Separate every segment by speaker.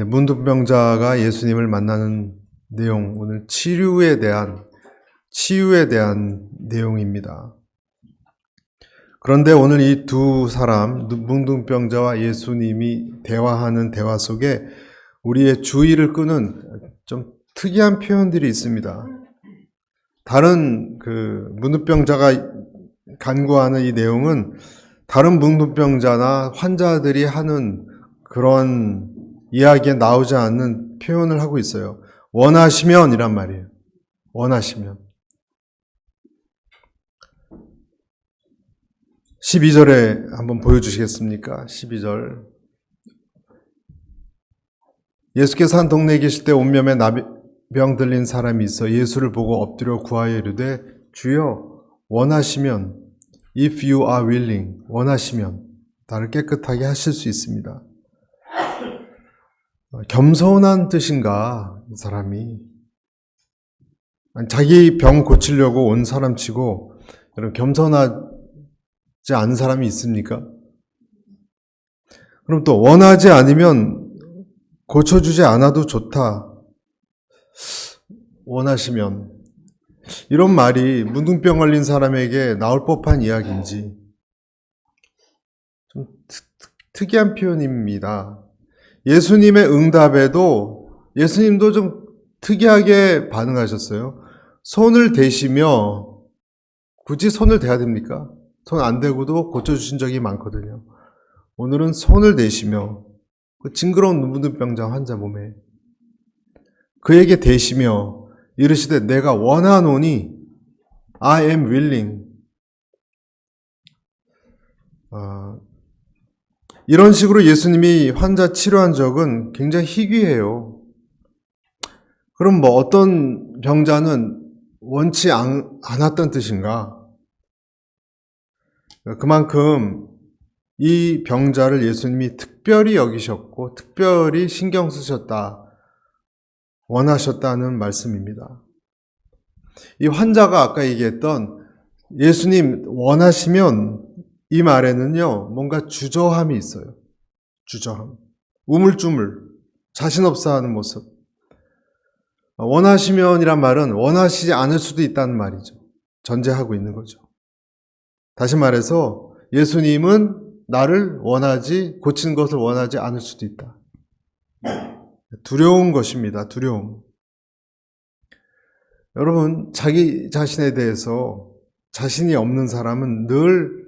Speaker 1: 네, 문둥병자가 예수님을 만나는 내용, 오늘 치유에 대한 내용입니다. 그런데 오늘 이 두 사람, 문둥병자와 예수님이 대화하는 대화 속에 우리의 주의를 끄는 좀 특이한 표현들이 있습니다. 다른 문둥병자가 간구하는 이 내용은 다른 문둥병자나 환자들이 하는 그런 이야기에 나오지 않는 표현을 하고 있어요. 원하시면 이란 말이에요. 원하시면. 12절에 한번 보여주시겠습니까? 12절. 예수께서 한 동네에 계실 때 온몸에 나병 들린 사람이 있어 예수를 보고 엎드려 구하여 이르되 주여 원하시면 if you are willing 원하시면 나를 깨끗하게 하실 수 있습니다. 겸손한 뜻인가 이 사람이 자기 병 고치려고 온 사람치고 여러분 겸손하지 않은 사람이 있습니까? 그럼 또 원하지 않으면 고쳐주지 않아도 좋다. 원하시면 이런 말이 문둥병 걸린 사람에게 나올 법한 이야기인지 좀 특이한 표현입니다. 예수님의 응답에도 예수님도 좀 특이하게 반응하셨어요. 손을 대시며 굳이 손을 대야 됩니까? 손 안 대고도 고쳐주신 적이 많거든요. 오늘은 손을 대시며 그 징그러운 문둥병자 환자 몸에 그에게 대시며 이르시되 내가 원하노니 I am willing. 이런 식으로 예수님이 환자 치료한 적은 굉장히 희귀해요. 그럼 뭐 어떤 병자는 원치 않았던 뜻인가? 그만큼 이 병자를 예수님이 특별히 여기셨고 특별히 신경 쓰셨다, 원하셨다는 말씀입니다. 이 환자가 아까 얘기했던 예수님 원하시면 이 말에는요 뭔가 주저함이 있어요. 주저함, 우물쭈물, 자신 없어 하는 모습. 원하시면이란 말은 원하시지 않을 수도 있다는 말이죠. 전제하고 있는 거죠. 다시 말해서 예수님은 나를 고치는 것을 원하지 않을 수도 있다. 두려운 것입니다. 두려움. 여러분, 자기 자신에 대해서 자신이 없는 사람은 늘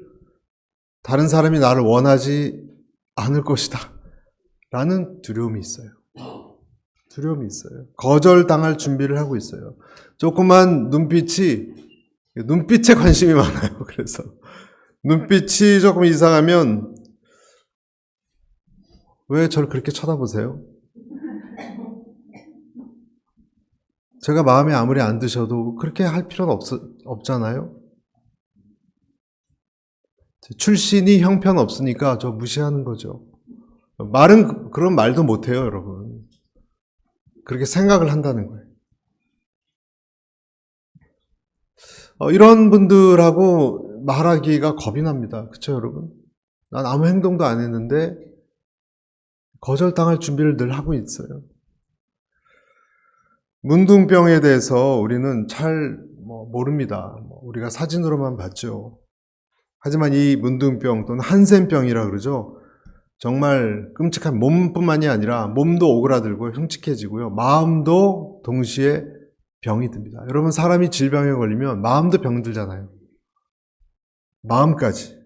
Speaker 1: 다른 사람이 나를 원하지 않을 것이다 라는 두려움이 있어요. 두려움이 있어요. 거절당할 준비를 하고 있어요. 조그만 눈빛에 관심이 많아요. 그래서 눈빛이 조금 이상하면 왜 저를 그렇게 쳐다보세요? 제가 마음에 아무리 안 드셔도 그렇게 할 필요는 없잖아요. 출신이 형편없으니까 저 무시하는 거죠. 말은 그런 말도 못해요, 여러분. 그렇게 생각을 한다는 거예요. 이런 분들하고 말하기가 겁이 납니다. 그렇죠, 여러분? 난 아무 행동도 안 했는데 거절당할 준비를 늘 하고 있어요. 문둥병에 대해서 우리는 잘 모릅니다. 우리가 사진으로만 봤죠. 하지만 이 문둥병 또는 한센병이라 그러죠. 정말 끔찍한 몸뿐만이 아니라 몸도 오그라들고 흉측해지고요. 마음도 동시에 병이 듭니다. 여러분, 사람이 질병에 걸리면 마음도 병들잖아요. 마음까지.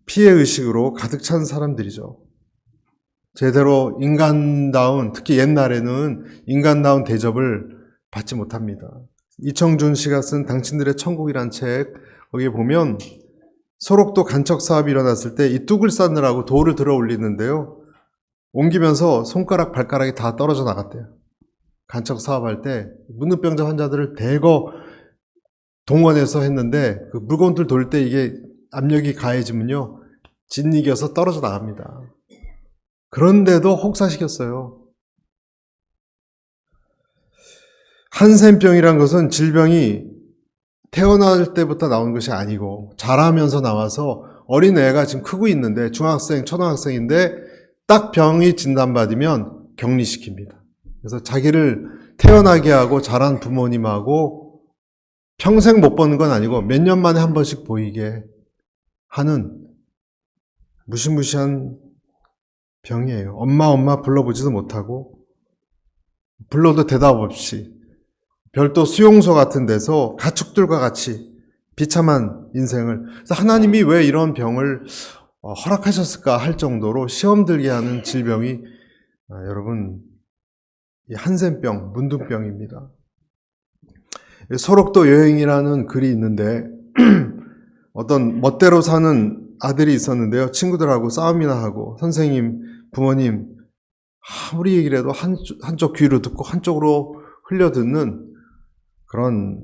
Speaker 1: 피해의식으로 가득 찬 사람들이죠. 제대로 인간다운, 특히 옛날에는 인간다운 대접을 받지 못합니다. 이청준 씨가 쓴 당신들의 천국이란 책, 거기에 보면 소록도 간척 사업이 일어났을 때 이 뚝을 쌓느라고 돌을 들어 올리는데요. 옮기면서 손가락, 발가락이 다 떨어져 나갔대요. 간척 사업할 때 문둥병자 환자들을 대거 동원해서 했는데 그 물건들 돌 때 이게 압력이 가해지면요. 짓이겨서 떨어져 나갑니다. 그런데도 혹사시켰어요. 한센병이란 것은 질병이 태어날 때부터 나온 것이 아니고 자라면서 나와서 어린 애가 지금 크고 있는데 중학생, 초등학생인데 딱 병이 진단받으면 격리시킵니다. 그래서 자기를 태어나게 하고 자란 부모님하고 평생 못 보는 건 아니고 몇 년 만에 한 번씩 보이게 하는 무시무시한 병이에요. 엄마 불러보지도 못하고 불러도 대답 없이 별도 수용소 같은 데서 가축들과 같이 비참한 인생을, 그래서 하나님이 왜 이런 병을 허락하셨을까 할 정도로 시험 들게 하는 질병이 여러분 이 한센병, 문둥병입니다. 소록도 여행이라는 글이 있는데 어떤 멋대로 사는 아들이 있었는데요. 친구들하고 싸움이나 하고 선생님, 부모님 아무리 얘기를 해도 한쪽 귀로 듣고 한쪽으로 흘려듣는 그런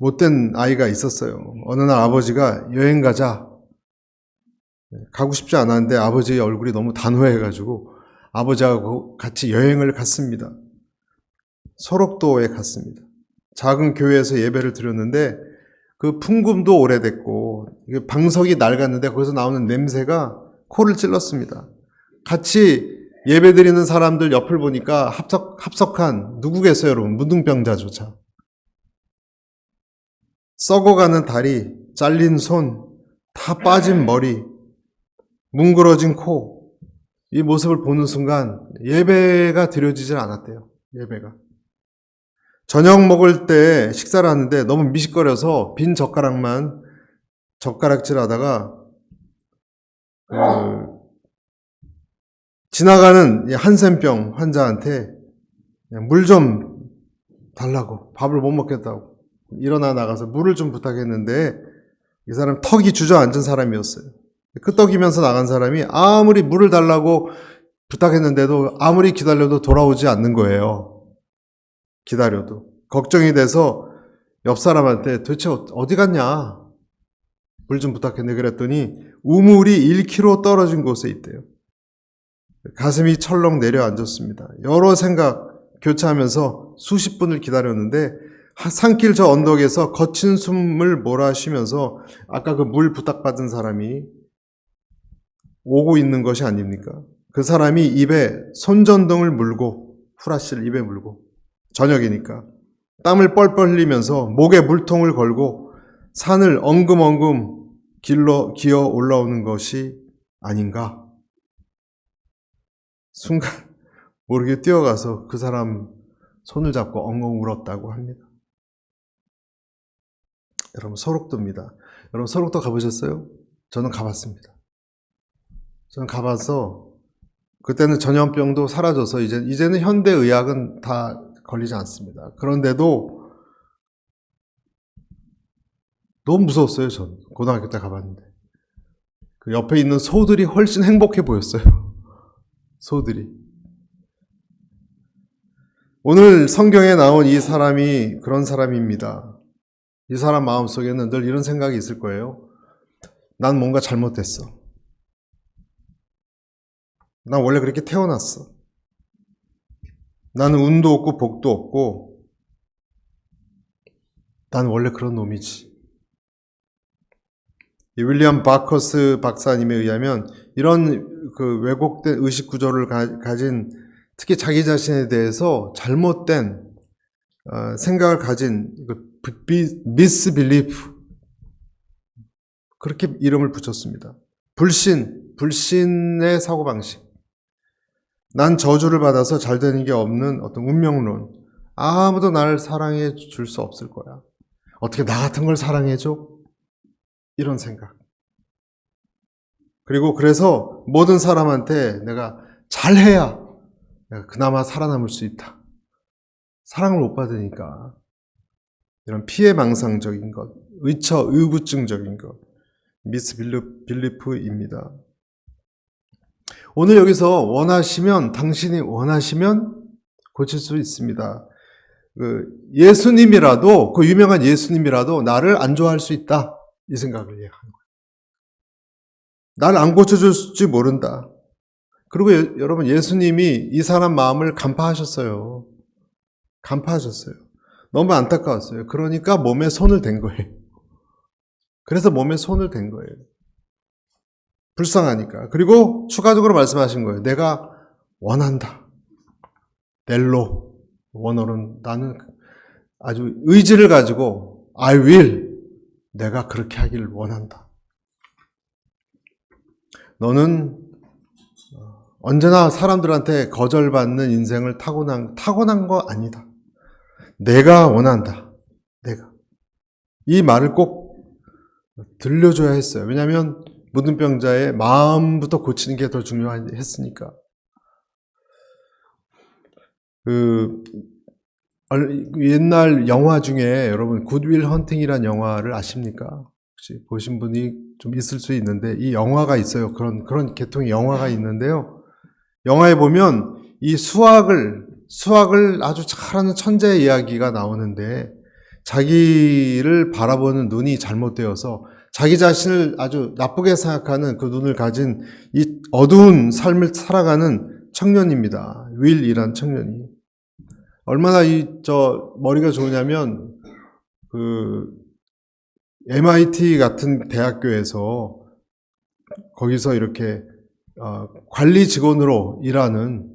Speaker 1: 못된 아이가 있었어요. 어느 날 아버지가 여행 가자. 가고 싶지 않았는데 아버지의 얼굴이 너무 단호해가지고 아버지하고 같이 여행을 갔습니다. 소록도에 갔습니다. 작은 교회에서 예배를 드렸는데 그 풍금도 오래됐고 방석이 낡았는데 거기서 나오는 냄새가 코를 찔렀습니다. 같이 예배 드리는 사람들 옆을 보니까 합석한 누구겠어요, 여러분? 문둥병자조차. 썩어가는 다리, 잘린 손, 다 빠진 머리, 뭉그러진 코, 이 모습을 보는 순간 예배가 드려지질 않았대요. 예배가. 저녁 먹을 때 식사를 하는데 너무 미식거려서 빈 젓가락만 젓가락질 하다가 지나가는 한센병 환자한테 물 좀 달라고, 밥을 못 먹겠다고 일어나 나가서 물을 좀 부탁했는데 이 사람 턱이 주저앉은 사람이었어요. 끄떡이면서 나간 사람이 아무리 물을 달라고 부탁했는데도 아무리 기다려도 돌아오지 않는 거예요. 기다려도. 걱정이 돼서 옆 사람한테 도대체 어디 갔냐? 물 좀 부탁했는데 그랬더니 우물이 1km 떨어진 곳에 있대요. 가슴이 철렁 내려앉았습니다. 여러 생각 교차하면서 수십 분을 기다렸는데 산길 저 언덕에서 거친 숨을 몰아쉬면서 아까 그 물 부탁받은 사람이 오고 있는 것이 아닙니까? 그 사람이 입에 손전등을 물고, 후라시를 입에 물고, 저녁이니까 땀을 뻘뻘 흘리면서 목에 물통을 걸고 산을 엉금엉금 길로 기어 올라오는 것이 아닌가? 순간 모르게 뛰어가서 그 사람 손을 잡고 엉엉 울었다고 합니다. 여러분, 소록도입니다. 여러분, 소록도 가보셨어요? 저는 가봤습니다. 저는 가봐서 그때는 전염병도 사라져서 이제는 현대의학은 다 걸리지 않습니다. 그런데도 너무 무서웠어요. 전 고등학교 때 가봤는데 그 옆에 있는 소들이 훨씬 행복해 보였어요. 소들이. 오늘 성경에 나온 이 사람이 그런 사람입니다. 이 사람 마음속에는 늘 이런 생각이 있을 거예요. 난 뭔가 잘못됐어. 난 원래 그렇게 태어났어. 나는 운도 없고 복도 없고 난 원래 그런 놈이지. 이 윌리엄 바커스 박사님에 의하면 이런 그 왜곡된 의식 구조를 가진 특히 자기 자신에 대해서 잘못된 생각을 가진 미스빌리프, 그렇게 이름을 붙였습니다. 불신의 사고방식. 난 저주를 받아서 잘 되는 게 없는 어떤 운명론. 아무도 나를 사랑해 줄 수 없을 거야. 어떻게 나 같은 걸 사랑해 줘? 이런 생각. 그리고 그래서 모든 사람한테 내가 잘해야 내가 그나마 살아남을 수 있다. 사랑을 못 받으니까. 이런 피해망상적인 것, 의부증적인 것, 미스빌리프입니다. 오늘 여기서 당신이 원하시면 고칠 수 있습니다. 예수님이라도, 그 유명한 예수님이라도 나를 안 좋아할 수 있다. 이 생각을 얘기하는 거예요. 나를 안 고쳐줄지 모른다. 그리고 여러분, 예수님이 이 사람 마음을 간파하셨어요. 간파하셨어요. 너무 안타까웠어요. 그러니까 몸에 손을 댄 거예요. 그래서 몸에 손을 댄 거예요. 불쌍하니까. 그리고 추가적으로 말씀하신 거예요. 내가 원한다. 넬로. 원어는 나는 아주 의지를 가지고 I will. 내가 그렇게 하기를 원한다. 너는 언제나 사람들한테 거절받는 인생을 타고난 거 아니다. 내가 원한다. 내가. 이 말을 꼭 들려줘야 했어요. 왜냐하면 무든병자의 마음부터 고치는 게 더 중요했으니까. 옛날 영화 중에 여러분 굿윌 헌팅이라는 영화를 아십니까? 혹시 보신 분이 좀 있을 수 있는데 이 영화가 있어요. 그런 계통의 영화가 있는데요. 영화에 보면 이 수학을 아주 잘하는 천재의 이야기가 나오는데 자기를 바라보는 눈이 잘못되어서 자기 자신을 아주 나쁘게 생각하는 그 눈을 가진 이 어두운 삶을 살아가는 청년입니다. 윌이란 청년이. 얼마나 머리가 좋으냐면, MIT 같은 대학교에서 거기서 이렇게, 관리 직원으로 일하는,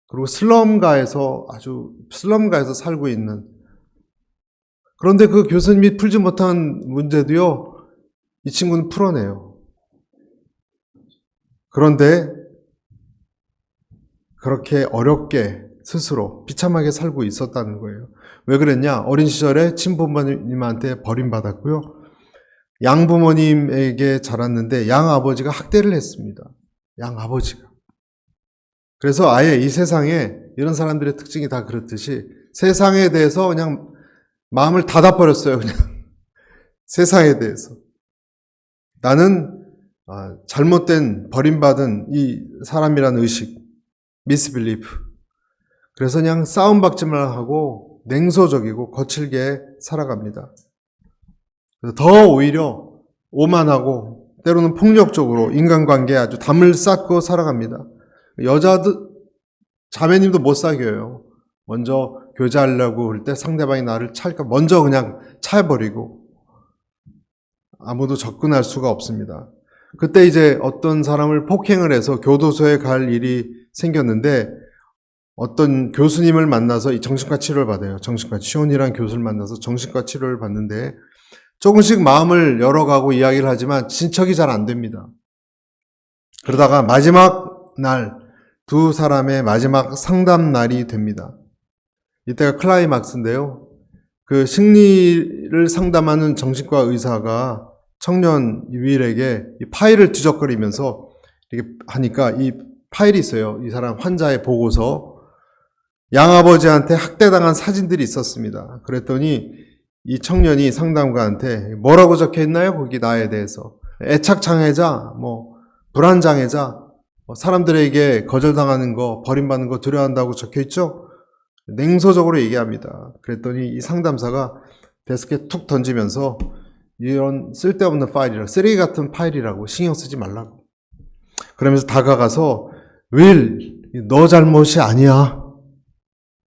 Speaker 1: 그리고 슬럼가에서 살고 있는, 그런데 그 교수님이 풀지 못한 문제도요, 이 친구는 풀어내요. 그런데, 그렇게 어렵게 스스로 비참하게 살고 있었다는 거예요. 왜 그랬냐? 어린 시절에 친부모님한테 버림받았고요. 양부모님에게 자랐는데 양아버지가 학대를 했습니다. 양아버지가. 그래서 아예 이 세상에 이런 사람들의 특징이 다 그렇듯이 세상에 대해서 그냥 마음을 닫아버렸어요. 그냥 세상에 대해서. 나는 잘못된 버림받은 이 사람이라는 의식, 미스빌리프. 그래서 그냥 싸움박질만 하고 냉소적이고 거칠게 살아갑니다. 더 오히려 오만하고 때로는 폭력적으로 인간관계에 아주 담을 쌓고 살아갑니다. 자매님도 못 사귀어요. 먼저 교제하려고 할 때 상대방이 나를 찰까 먼저 그냥 차버리고 아무도 접근할 수가 없습니다. 그때 이제 어떤 사람을 폭행을 해서 교도소에 갈 일이 생겼는데 어떤 교수님을 만나서 이 정신과 치료를 받아요. 시온이라는 교수를 만나서 정신과 치료를 받는데 조금씩 마음을 열어가고 이야기를 하지만 진척이 잘 안 됩니다. 그러다가 마지막 날, 두 사람의 마지막 상담 날이 됩니다. 이때가 클라이막스인데요. 그 심리를 상담하는 정신과 의사가 청년 윌에게 이 파일을 뒤적거리면서 이렇게 하니까 이 파일이 있어요. 이 사람 환자의 보고서. 양아버지한테 학대당한 사진들이 있었습니다. 그랬더니 이 청년이 상담가한테 뭐라고 적혀 있나요? 거기 나에 대해서. 애착장애자, 불안장애자, 사람들에게 거절당하는 거, 버림받는 거 두려워한다고 적혀 있죠? 냉소적으로 얘기합니다. 그랬더니 이 상담사가 데스크에 툭 던지면서 이런 쓸데없는 파일이라고, 쓰레기 같은 파일이라고 신경 쓰지 말라고. 그러면서 다가가서 윌, 너 잘못이 아니야.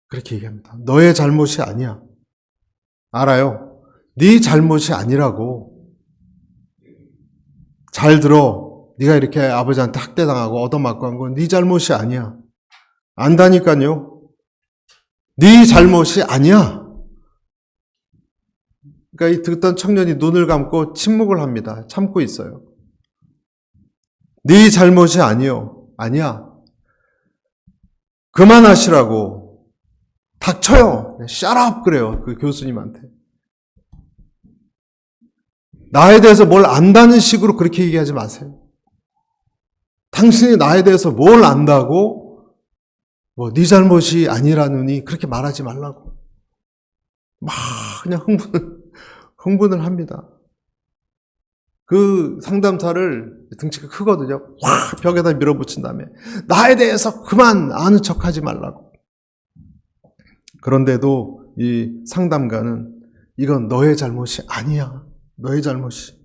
Speaker 1: 그렇게 얘기합니다. 너의 잘못이 아니야. 알아요? 네 잘못이 아니라고. 잘 들어. 네가 이렇게 아버지한테 학대당하고 얻어맞고 한 건 네 잘못이 아니야. 안다니까요. 네 잘못이 아니야. 그러니까 이 듣던 청년이 눈을 감고 침묵을 합니다. 참고 있어요. 네 잘못이 아니야. 그만하시라고. 닥쳐요. Shut up 그래요. 그 교수님한테. 나에 대해서 뭘 안다는 식으로 그렇게 얘기하지 마세요. 당신이 나에 대해서 뭘 안다고 네 잘못이 아니라느니 그렇게 말하지 말라고. 막 그냥 흥분을 합니다. 그 상담사를 등치가 크거든요. 확 벽에다 밀어붙인 다음에 나에 대해서 그만 아는 척하지 말라고. 그런데도 이 상담가는 이건 너의 잘못이 아니야. 너의 잘못이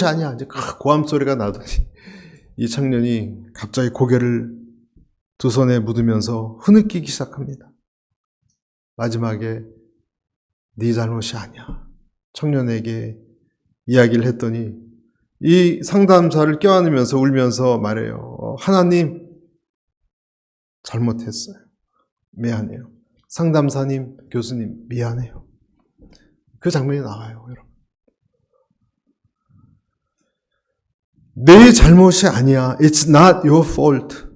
Speaker 1: 아니야. 이제 고함 소리가 나더니 이 청년이 갑자기 고개를 두 손에 묻으면서 흐느끼기 시작합니다. 마지막에 네 잘못이 아니야. 청년에게 이야기를 했더니 이 상담사를 껴안으면서 울면서 말해요. 하나님, 잘못했어요. 미안해요. 상담사님, 교수님, 미안해요. 그 장면이 나와요, 여러분. 내 잘못이 아니야. It's not your fault.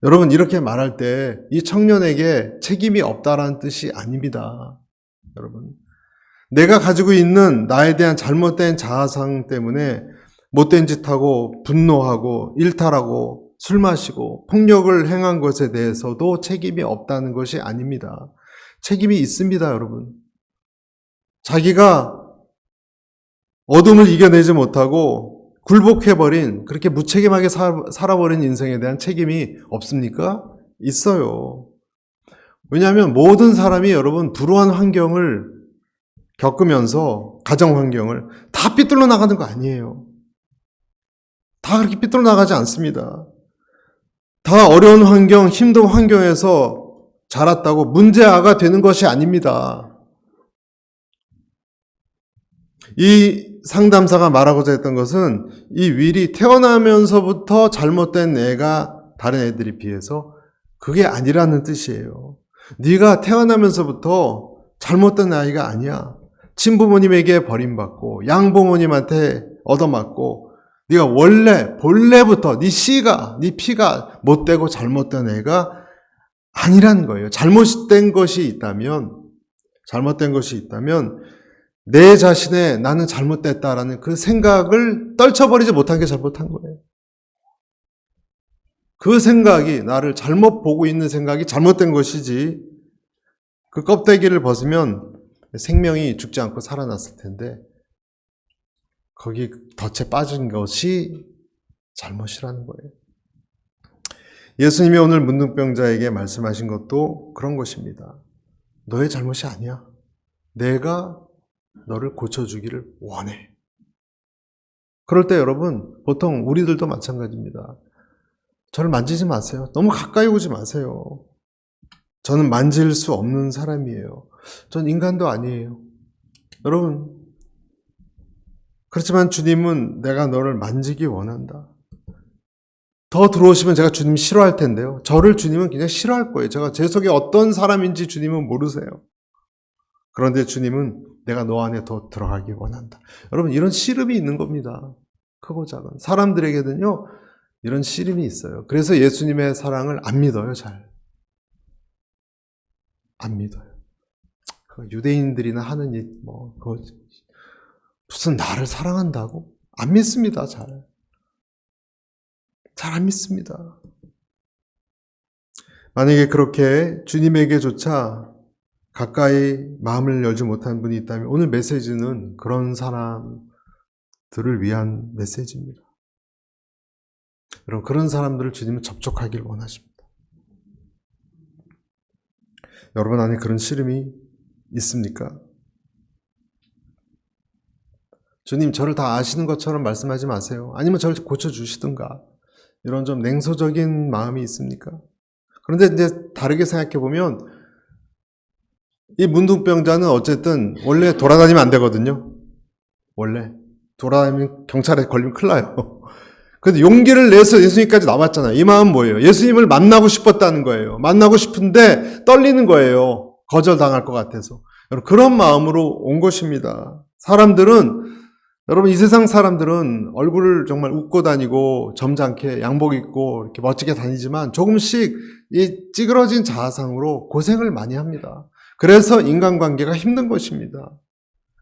Speaker 1: 여러분, 이렇게 말할 때 이 청년에게 책임이 없다라는 뜻이 아닙니다. 여러분, 내가 가지고 있는 나에 대한 잘못된 자아상 때문에 못된 짓 하고 분노하고 일탈하고 술 마시고 폭력을 행한 것에 대해서도 책임이 없다는 것이 아닙니다. 책임이 있습니다, 여러분. 자기가 어둠을 이겨내지 못하고 굴복해버린, 그렇게 무책임하게 살아버린 인생에 대한 책임이 없습니까? 있어요. 왜냐하면 모든 사람이 여러분 불우한 환경을 겪으면서 가정 환경을 다 삐뚤러 나가는 거 아니에요. 다 그렇게 삐뚤러 나가지 않습니다. 다 어려운 환경, 힘든 환경에서 자랐다고 문제아가 되는 것이 아닙니다. 이 상담사가 말하고자 했던 것은 이 윌이 태어나면서부터 잘못된 애가 다른 애들에 비해서 그게 아니라는 뜻이에요. 네가 태어나면서부터 잘못된 아이가 아니야. 친부모님에게 버림받고 양부모님한테 얻어맞고 네가 본래부터 네 피가 못되고 잘못된 애가 아니라는 거예요. 잘못된 것이 있다면 내 자신의 나는 잘못됐다라는 그 생각을 떨쳐버리지 못한 게 잘못한 거예요. 그 생각이, 나를 잘못 보고 있는 생각이 잘못된 것이지, 그 껍데기를 벗으면 생명이 죽지 않고 살아났을 텐데 거기 덫에 빠진 것이 잘못이라는 거예요. 예수님이 오늘 문둥병자에게 말씀하신 것도 그런 것입니다. 너의 잘못이 아니야. 내가 너를 고쳐주기를 원해. 그럴 때 여러분, 보통 우리들도 마찬가지입니다. 저를 만지지 마세요. 너무 가까이 오지 마세요. 저는 만질 수 없는 사람이에요. 전 인간도 아니에요. 여러분, 그렇지만 주님은 내가 너를 만지기 원한다. 더 들어오시면 제가 주님 싫어할 텐데요. 저를 주님은 그냥 싫어할 거예요. 제 속에 어떤 사람인지 주님은 모르세요. 그런데 주님은 내가 너 안에 더 들어가기 원한다. 여러분, 이런 씨름이 있는 겁니다. 크고 작은. 사람들에게는요, 이런 씨름이 있어요. 그래서 예수님의 사랑을 안 믿어요, 잘. 안 믿어요. 유대인들이나 하는 일, 무슨 나를 사랑한다고? 안 믿습니다, 잘. 잘 안 믿습니다. 만약에 그렇게 주님에게조차 가까이 마음을 열지 못한 분이 있다면 오늘 메시지는 그런 사람들을 위한 메시지입니다. 여러분, 그런 사람들을 주님은 접촉하길 원하십니다. 여러분 안에 그런 씨름이 있습니까? 주님, 저를 다 아시는 것처럼 말씀하지 마세요. 아니면 저를 고쳐주시든가. 이런 좀 냉소적인 마음이 있습니까? 그런데 이제 다르게 생각해보면 이 문둥병자는 어쨌든 원래 돌아다니면 안 되거든요. 원래 돌아다니면 경찰에 걸리면 큰일 나요. 그런데 용기를 내서 예수님까지 나왔잖아요. 이 마음 뭐예요? 예수님을 만나고 싶었다는 거예요. 만나고 싶은데 떨리는 거예요. 거절당할 것 같아서. 그런 마음으로 온 것입니다. 여러분, 이 세상 사람들은 얼굴을 정말 웃고 다니고 점잖게 양복 입고 이렇게 멋지게 다니지만 조금씩 이 찌그러진 자아상으로 고생을 많이 합니다. 그래서 인간관계가 힘든 것입니다.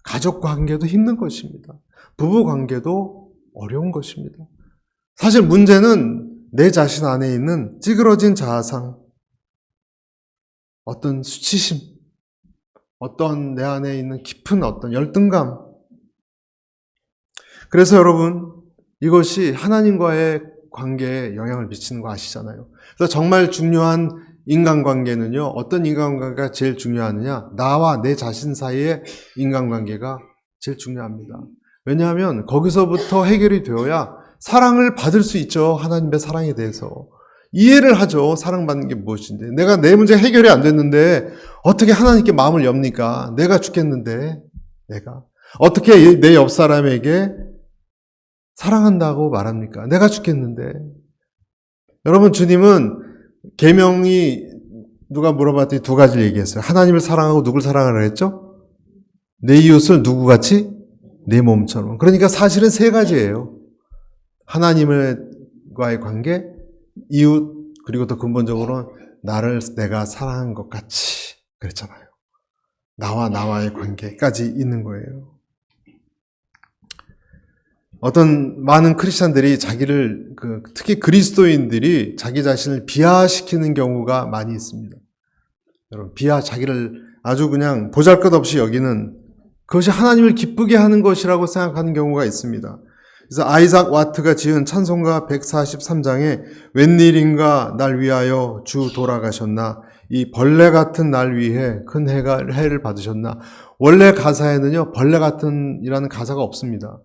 Speaker 1: 가족 관계도 힘든 것입니다. 부부 관계도 어려운 것입니다. 사실 문제는 내 자신 안에 있는 찌그러진 자아상, 어떤 수치심, 어떤 내 안에 있는 깊은 어떤 열등감. 그래서 여러분, 이것이 하나님과의 관계에 영향을 미치는 거 아시잖아요. 그래서 정말 중요한 인간관계는요, 어떤 인간관계가 제일 중요하느냐? 나와 내 자신 사이의 인간관계가 제일 중요합니다. 왜냐하면 거기서부터 해결이 되어야 사랑을 받을 수 있죠. 하나님의 사랑에 대해서. 이해를 하죠. 사랑받는 게 무엇인지. 내가 내 문제 해결이 안 됐는데 어떻게 하나님께 마음을 엽니까? 내가 죽겠는데, 내가. 어떻게 내 옆 사람에게 사랑한다고 말합니까? 내가 죽겠는데. 여러분, 주님은 계명이 누가 물어봤더니 두 가지를 얘기했어요. 하나님을 사랑하고 누굴 사랑하라 했죠? 내 이웃을 누구같이? 내 몸처럼. 그러니까 사실은 세 가지예요. 하나님과의 관계, 이웃, 그리고 또 근본적으로 나를 내가 사랑한 것 같이 그랬잖아요. 나와의 관계까지 있는 거예요. 어떤 많은 크리스찬들이 자기를 특히 그리스도인들이 자기 자신을 비하시키는 경우가 많이 있습니다. 여러분, 자기를 아주 그냥 보잘것없이 여기는 그것이 하나님을 기쁘게 하는 것이라고 생각하는 경우가 있습니다. 그래서 아이작 와트가 지은 찬송가 143장에 웬일인가 날 위하여 주 돌아가셨나, 이 벌레 같은 날 위해 큰 해를 받으셨나. 원래 가사에는요, 벌레 같은 이라는 가사가 없습니다.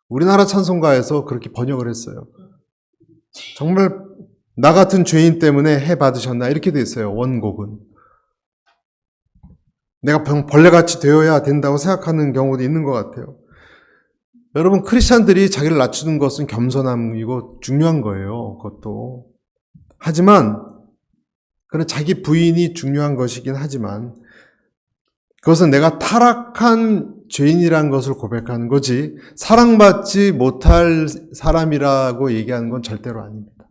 Speaker 1: 우리나라 찬송가에서 그렇게 번역을 했어요. 정말 나 같은 죄인 때문에 해 받으셨나 이렇게 돼 있어요. 원곡은. 내가 벌레같이 되어야 된다고 생각하는 경우도 있는 것 같아요. 여러분, 크리스찬들이 자기를 낮추는 것은 겸손함이고 중요한 거예요. 그것도. 하지만 그런 자기 부인이 중요한 것이긴 하지만 그것은 내가 타락한 죄인이라는 것을 고백하는 거지 사랑받지 못할 사람이라고 얘기하는 건 절대로 아닙니다.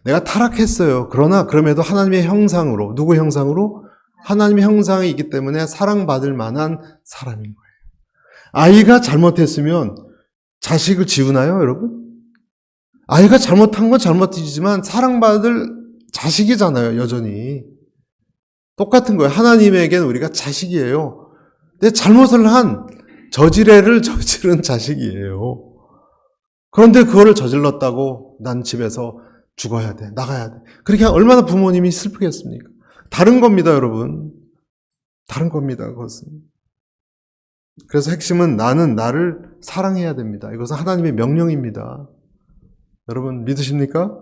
Speaker 1: 내가 타락했어요. 그러나 그럼에도 하나님의 형상으로, 누구 형상으로? 하나님의 형상이 있기 때문에 사랑받을 만한 사람인 거예요. 아이가 잘못했으면 자식을 지우나요, 여러분? 아이가 잘못한 건 잘못이지만 사랑받을 자식이잖아요, 여전히. 똑같은 거예요. 하나님에게는 우리가 자식이에요. 내 잘못을 한 저지레를 저지른 자식이에요. 그런데 그거를 저질렀다고 난 집에서 죽어야 돼, 나가야 돼. 그렇게 얼마나 부모님이 슬프겠습니까? 다른 겁니다, 여러분. 다른 겁니다, 그것은. 그래서 핵심은 나는 나를 사랑해야 됩니다. 이것은 하나님의 명령입니다. 여러분 믿으십니까?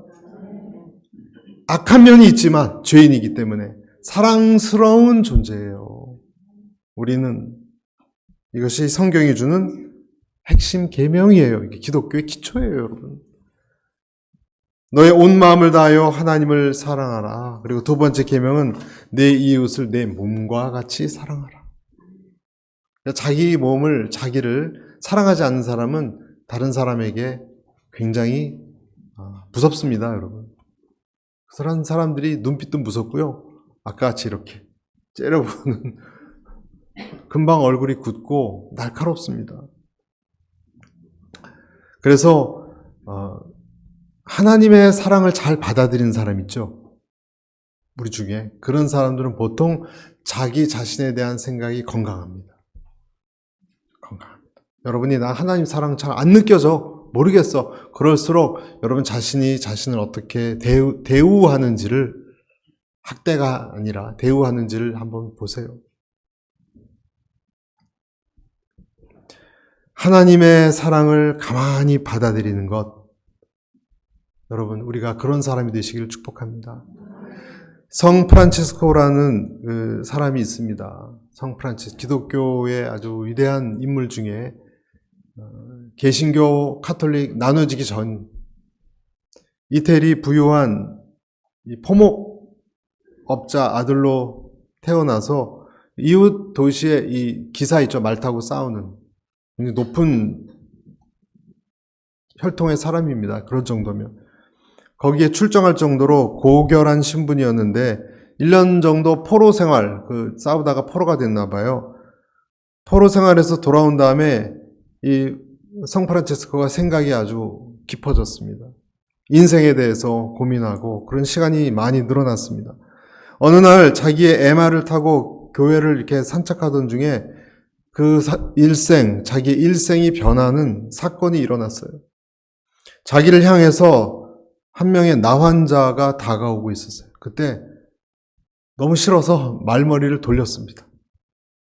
Speaker 1: 악한 면이 있지만 죄인이기 때문에 사랑스러운 존재예요. 우리는 이것이 성경이 주는 핵심 계명이에요. 이게 기독교의 기초예요, 여러분. 너의 온 마음을 다하여 하나님을 사랑하라. 그리고 두 번째 계명은 내 이웃을 내 몸과 같이 사랑하라. 자기 몸을, 자기를 사랑하지 않는 사람은 다른 사람에게 굉장히 무섭습니다, 여러분. 그런 사람들이 눈빛도 무섭고요. 아까 같이 이렇게 째려보는 금방 얼굴이 굳고 날카롭습니다. 그래서 하나님의 사랑을 잘 받아들이는 사람 있죠? 우리 중에 그런 사람들은 보통 자기 자신에 대한 생각이 건강합니다. 건강합니다. 여러분이 나 하나님 사랑 잘 안 느껴져? 모르겠어. 그럴수록 여러분 자신이 자신을 어떻게 대우하는지를, 학대가 아니라 대우하는지를 한번 보세요. 하나님의 사랑을 가만히 받아들이는 것, 여러분 우리가 그런 사람이 되시기를 축복합니다. 성 프란치스코라는 그 사람이 있습니다. 성 프란치스, 기독교의 아주 위대한 인물 중에 개신교 카톨릭 나눠지기 전 이태리 부유한 포목업자 아들로 태어나서 이웃 도시의 이 기사 있죠, 말 타고 싸우는 높은 혈통의 사람입니다. 그런 정도면 거기에 출정할 정도로 고결한 신분이었는데 1년 정도 포로 생활, 싸우다가 포로가 됐나 봐요. 포로 생활에서 돌아온 다음에 이 성 프란체스코가 생각이 아주 깊어졌습니다. 인생에 대해서 고민하고 그런 시간이 많이 늘어났습니다. 어느 날 자기의 MR을 타고 교회를 이렇게 산책하던 중에 자기의 일생이 변하는 사건이 일어났어요. 자기를 향해서 한 명의 나환자가 다가오고 있었어요. 그때 너무 싫어서 말머리를 돌렸습니다.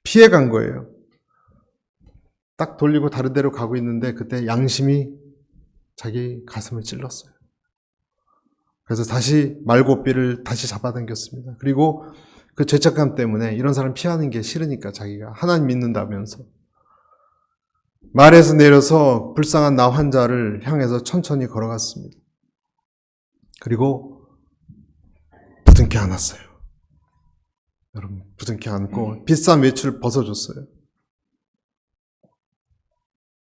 Speaker 1: 피해간 거예요. 딱 돌리고 다른 데로 가고 있는데 그때 양심이 자기 가슴을 찔렀어요. 그래서 다시 말고삐를 다시 잡아당겼습니다. 그리고 그 죄책감 때문에 이런 사람 피하는 게 싫으니까 자기가 하나님 믿는다면서 말에서 내려서 불쌍한 나 환자를 향해서 천천히 걸어갔습니다. 그리고 부둥켜 안았어요. 여러분, 부둥켜 안고 비싼 외출을 벗어줬어요.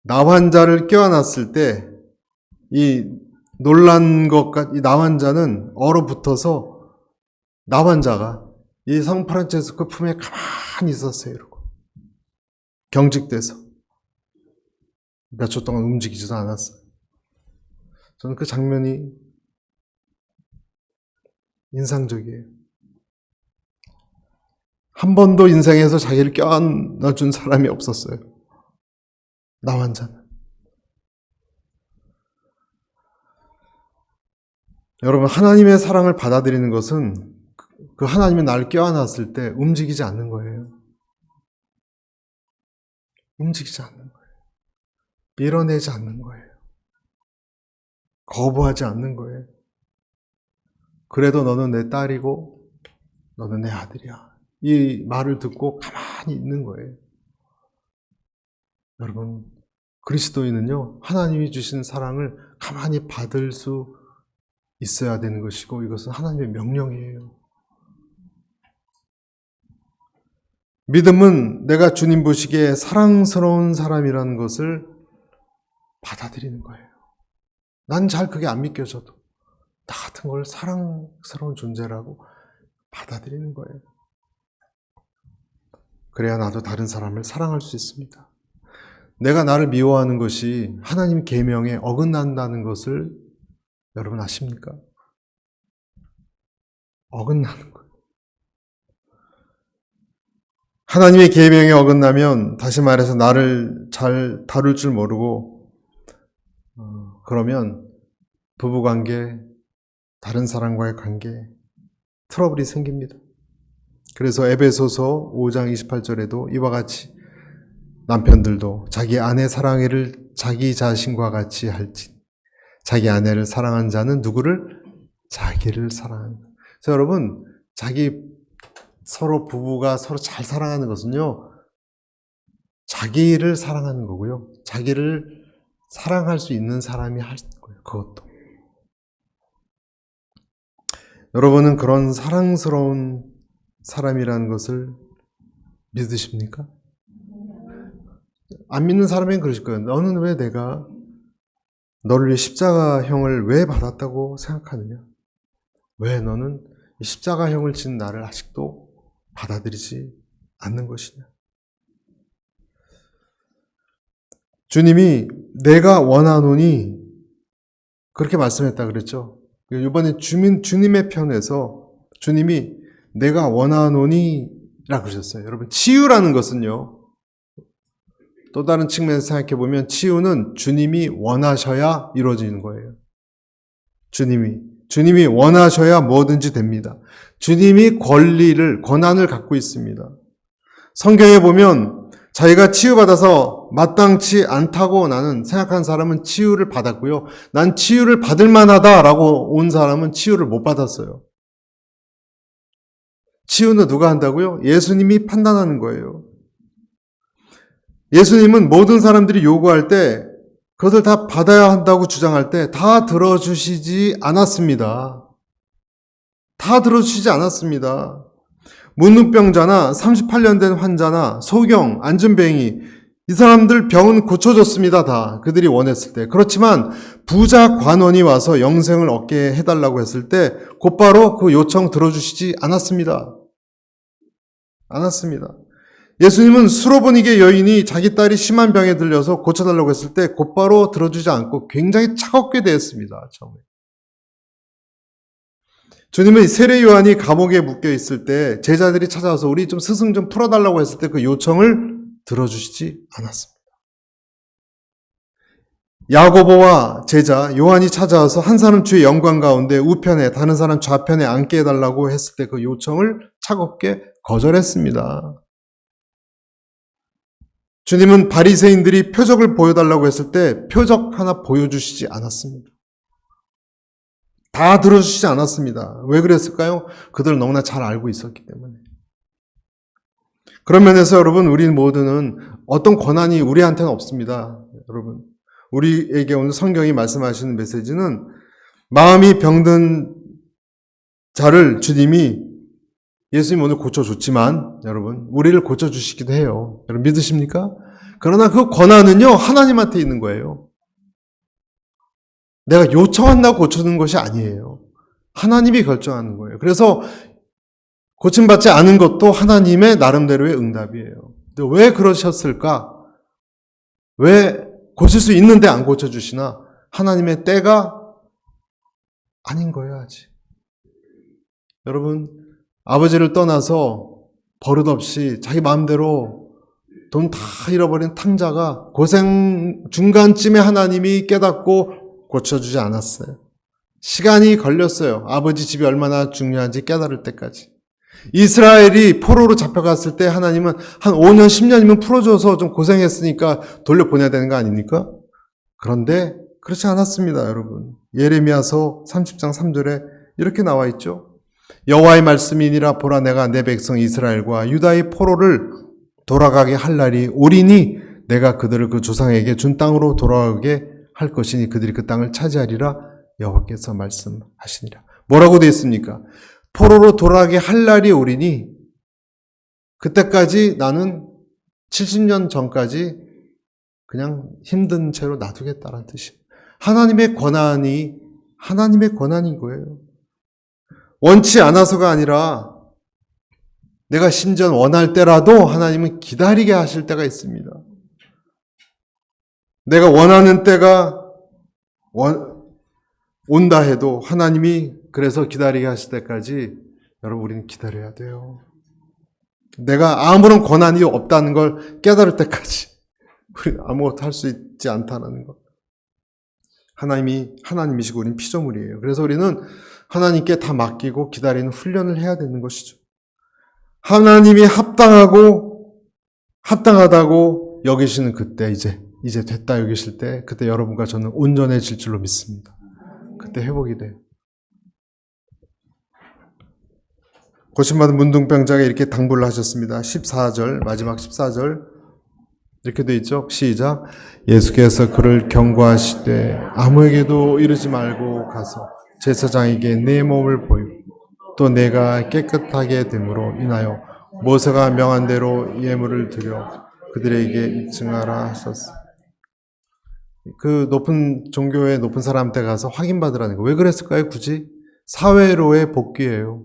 Speaker 1: 나 환자를 껴안았을 때 이 놀란 것과 이 나 환자는 얼어붙어서 나 환자가 이 성 프란체스코 품에 가만히 있었어요. 이러고 경직돼서 몇 초 동안 움직이지도 않았어요. 저는 그 장면이 인상적이에요. 한 번도 인생에서 자기를 껴안아준 사람이 없었어요. 나 환자는. 여러분, 하나님의 사랑을 받아들이는 것은 그 하나님이 나를 껴안았을 때 움직이지 않는 거예요. 움직이지 않는 거예요. 밀어내지 않는 거예요. 거부하지 않는 거예요. 그래도 너는 내 딸이고 너는 내 아들이야. 이 말을 듣고 가만히 있는 거예요. 여러분, 그리스도인은요, 하나님이 주신 사랑을 가만히 받을 수 있어야 되는 것이고, 이것은 하나님의 명령이에요. 믿음은 내가 주님 보시기에 사랑스러운 사람이라는 것을 받아들이는 거예요. 난 잘 그게 안 믿겨져도 나 같은 걸 사랑스러운 존재라고 받아들이는 거예요. 그래야 나도 다른 사람을 사랑할 수 있습니다. 내가 나를 미워하는 것이 하나님 계명에 어긋난다는 것을 여러분 아십니까? 어긋나는 거예요. 하나님의 계명에 어긋나면, 다시 말해서 나를 잘 다룰 줄 모르고 그러면 부부관계, 다른 사람과의 관계, 트러블이 생깁니다. 그래서 에베소서 5장 28절에도 이와 같이 남편들도 자기 아내 사랑해를 자기 자신과 같이 할지, 자기 아내를 사랑한 자는 누구를? 자기를 사랑한다. 그래서 여러분, 서로 부부가 서로 잘 사랑하는 것은요, 자기를 사랑하는 거고요. 자기를 사랑할 수 있는 사람이 할 거예요. 그것도. 여러분은 그런 사랑스러운 사람이라는 것을 믿으십니까? 안 믿는 사람은 그러실 거예요. 너는 왜 내가 너를 위해 십자가형을 왜 받았다고 생각하느냐? 왜 너는 십자가형을 진 나를 아직도 받아들이지 않는 것이냐? 주님이 내가 원하노니 그렇게 말씀했다 그랬죠. 이번에 주님의 편에서 주님이 내가 원하노니 라고 그러셨어요. 여러분, 치유라는 것은요, 또 다른 측면에서 생각해 보면 치유는 주님이 원하셔야 이루어지는 거예요. 주님이 원하셔야 뭐든지 됩니다. 주님이 권한을 갖고 있습니다. 성경에 보면 자기가 치유받아서 마땅치 않다고 나는 생각한 사람은 치유를 받았고요. 난 치유를 받을 만하다라고 온 사람은 치유를 못 받았어요. 치유는 누가 한다고요? 예수님이 판단하는 거예요. 예수님은 모든 사람들이 요구할 때 그것을 다 받아야 한다고 주장할 때 다 들어주시지 않았습니다. 다 들어주시지 않았습니다. 문둥병자나 38년 된 환자나 소경, 안진뱅이, 이 사람들 병은 고쳐졌습니다. 다 그들이 원했을 때. 그렇지만 부자 관원이 와서 영생을 얻게 해달라고 했을 때 곧바로 그 요청 들어주시지 않았습니다. 예수님은 수로보니게 여인이 자기 딸이 심한 병에 들려서 고쳐달라고 했을 때 곧바로 들어주지 않고 굉장히 차갑게 대했습니다. 처음에. 주님은 세례 요한이 감옥에 묶여 있을 때 제자들이 찾아와서 우리 좀 스승 좀 풀어달라고 했을 때 그 요청을 들어주시지 않았습니다. 야고보와 제자 요한이 찾아와서 한 사람 주의 영광 가운데 우편에, 다른 사람 좌편에 앉게 해달라고 했을 때 그 요청을 차갑게 거절했습니다. 주님은 바리새인들이 표적을 보여달라고 했을 때 표적 하나 보여주시지 않았습니다. 다 들어주시지 않았습니다. 왜 그랬을까요? 그들 너무나 잘 알고 있었기 때문에. 그런 면에서 여러분, 우리 모두는 어떤 권한이 우리한테는 없습니다. 여러분, 우리에게 오늘 성경이 말씀하시는 메시지는 마음이 병든 자를 주님이 예수님 오늘 고쳐줬지만 여러분, 우리를 고쳐주시기도 해요. 여러분 믿으십니까? 그러나 그 권한은요, 하나님한테 있는 거예요. 내가 요청한다고 고쳐주는 것이 아니에요. 하나님이 결정하는 거예요. 그래서 고침받지 않은 것도 하나님의 나름대로의 응답이에요. 근데 왜 그러셨을까? 왜 고칠 수 있는데 안 고쳐주시나? 하나님의 때가 아닌 거예요, 아직. 여러분, 아버지를 떠나서 버릇없이 자기 마음대로 돈 다 잃어버린 탕자가 고생 중간쯤에 하나님이 깨닫고 고쳐주지 않았어요. 시간이 걸렸어요. 아버지 집이 얼마나 중요한지 깨달을 때까지. 이스라엘이 포로로 잡혀갔을 때 하나님은 한 5년, 10년이면 풀어줘서 좀 고생했으니까 돌려보내야 되는 거 아닙니까? 그런데 그렇지 않았습니다, 여러분. 예레미야서 30장 3절에 이렇게 나와 있죠. 여호와의 말씀이니라 보라 내가 내 백성 이스라엘과 유다의 포로를 돌아가게 할 날이 오리니 내가 그들을 그 조상에게 준 땅으로 돌아가게 할 것이니 그들이 그 땅을 차지하리라 여호와께서 말씀하시니라. 뭐라고 되어 있습니까? 포로로 돌아가게 할 날이 오리니 그때까지 나는 70년 전까지 그냥 힘든 채로 놔두겠다는 뜻이에요. 하나님의 권한인 거예요. 원치 않아서가 아니라 내가 심지어 원할 때라도 하나님은 기다리게 하실 때가 있습니다. 내가 원하는 때가 온다 해도 하나님이 그래서 기다리게 하실 때까지 여러분 우리는 기다려야 돼요. 내가 아무런 권한이 없다는 걸 깨달을 때까지 우리는 아무것도 할 수 있지 않다는 것. 하나님이시고 우리는 피조물이에요. 그래서 우리는 하나님께 다 맡기고 기다리는 훈련을 해야 되는 것이죠. 하나님이 합당하다고 여기시는 그때 이제 됐다 여기실 때 그때 여러분과 저는 온전해질 줄로 믿습니다. 그때 회복이 돼요. 고침받은 문둥병자가 이렇게 당부를 하셨습니다. 14절, 마지막 14절 이렇게 돼 있죠. 시작. 예수께서 그를 경고하시되 아무에게도 이르지 말고 가서 제사장에게 내 몸을 보이고 또 내가 깨끗하게 됨으로 인하여 모세가 명한 대로 예물을 드려 그들에게 입증하라 하셨어. 그 높은 종교의 높은 사람한테 가서 확인받으라는 거. 왜 그랬을까요? 굳이 사회로의 복귀예요.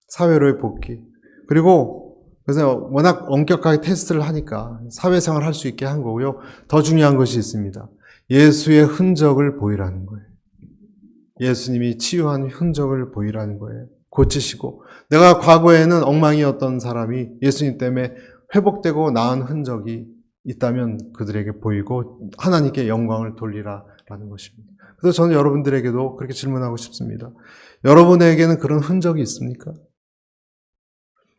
Speaker 1: 사회로의 복귀. 그리고 그래서 워낙 엄격하게 테스트를 하니까 사회생활 할 수 있게 한 거고요. 더 중요한 것이 있습니다. 예수의 흔적을 보이라는 거예요. 예수님이 치유한 흔적을 보이라는 거예요. 고치시고 내가 과거에는 엉망이었던 사람이 예수님 때문에 회복되고 나은 흔적이 있다면 그들에게 보이고 하나님께 영광을 돌리라라는 것입니다. 그래서 저는 여러분들에게도 그렇게 질문하고 싶습니다. 여러분에게는 그런 흔적이 있습니까?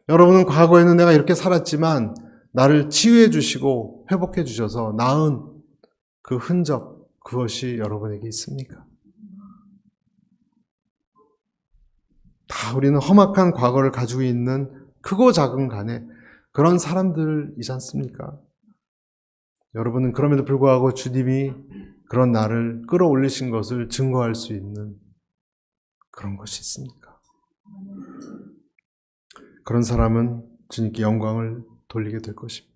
Speaker 1: 여러분은 과거에는 내가 이렇게 살았지만 나를 치유해 주시고 회복해 주셔서 나은 그 흔적, 그것이 여러분에게 있습니까? 다 우리는 험악한 과거를 가지고 있는 크고 작은 간에 그런 사람들이지 않습니까? 여러분은 그럼에도 불구하고 주님이 그런 나를 끌어올리신 것을 증거할 수 있는 그런 것이 있습니까? 그런 사람은 주님께 영광을 돌리게 될 것입니다.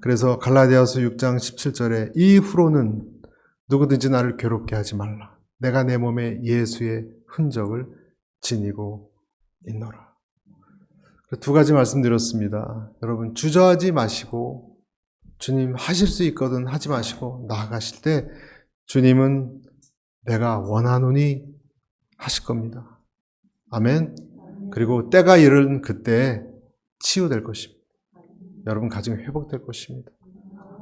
Speaker 1: 그래서 갈라디아서 6장 17절에 이후로는 누구든지 나를 괴롭게 하지 말라. 내가 내 몸에 예수의 흔적을 지니고 있노라. 두 가지 말씀드렸습니다. 여러분 주저하지 마시고 주님 하실 수 있거든 하지 마시고 나아가실 때 주님은 내가 원하노니 하실 겁니다. 아멘. 그리고 때가 이른 그때 치유될 것입니다. 여러분 가정이 회복될 것입니다.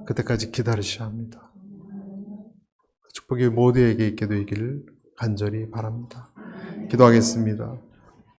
Speaker 1: 그때까지 기다리셔야 합니다. 축복이 모두에게 있게 되기를 간절히 바랍니다. 기도하겠습니다.